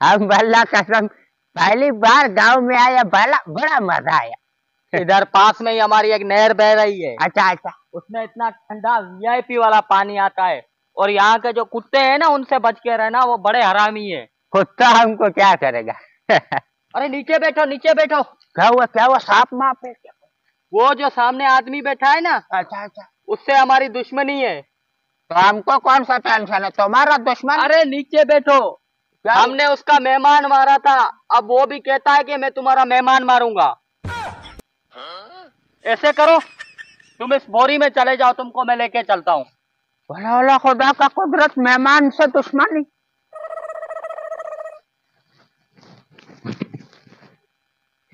हम बल्ला कसम पहली बार गांव में आया, बड़ा बड़ा मजा आया। इधर पास में ही हमारी एक नहर बह रही है। अच्छा अच्छा। उसमें इतना ठंडा वीआईपी वाला पानी आता है। और यहाँ के जो कुत्ते हैं ना, उनसे बच के रहना, वो बड़े हरामी है। कुत्ता हमको क्या करेगा? अरे नीचे बैठो, नीचे बैठो। क्या हुआ, क्या हुआ? सांप माप है क्या? वो जो सामने आदमी बैठा है ना, अच्छा अच्छा। उससे हमारी दुश्मनी है। तो हमको कौन सा टेंशन है, तुम्हारा दुश्मन? अरे नीचे बैठो। हमने उसका मेहमान मारा था, अब वो भी कहता है कि मैं तुम्हारा मेहमान मारूंगा। ऐसे करो, तुम इस बोरी में चले जाओ, तुमको मैं लेके चलता हूँ। भला खुदा का कुदरत, मेहमान से दुश्मनी।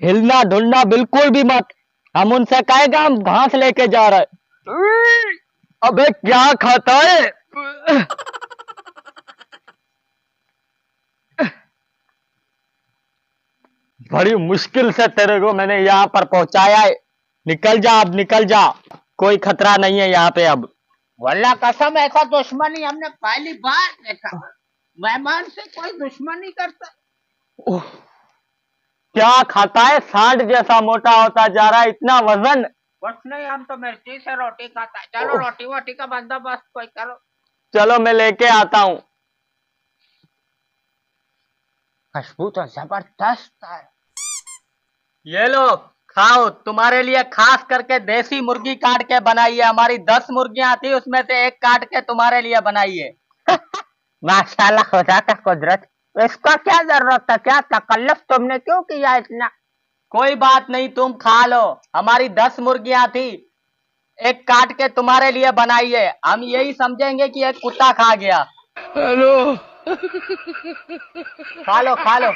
हिलना ढुलना बिल्कुल भी मत। हम उनसे कहेगा हम घास लेके जा रहे। अबे क्या खाता है? बड़ी मुश्किल से तेरे को मैंने यहाँ पर पहुंचाया है। निकल जा, अब निकल जा। कोई खतरा नहीं है यहाँ पे अब। वल्ला कसम, ऐसा दुश्मनी हमने पहली बार देखा। मेहमान से कोई दुश्मनी करता। क्या खाता है? सांड जैसा मोटा होता जा रहा है, इतना वजन। कुछ नहीं, हम तो मिर्ची से रोटी खाता है। चलो रोटी वोटी का बंदोबस्त कोई करो। चलो मैं लेके आता हूँ। खुशबू तो जबरदस्त है। ये लो, खाओ। तुम्हारे लिए खास करके देसी मुर्गी काट के बनाई है। हमारी 10 मुर्गियां थी, उसमें से एक काट के तुम्हारे लिए बनाई है। माशाल्लाह, खुदा का कुदरत। इसका क्या जरूरत था? क्या तकल्लुफ तुमने क्यों किया इतना? कोई बात नहीं, तुम खा लो। हमारी 10 मुर्गियां थी, एक काट के तुम्हारे लिए बनाई है। हम यही समझेंगे कि एक कुत्ता खा गया। हेलो। खा लो, खा लो।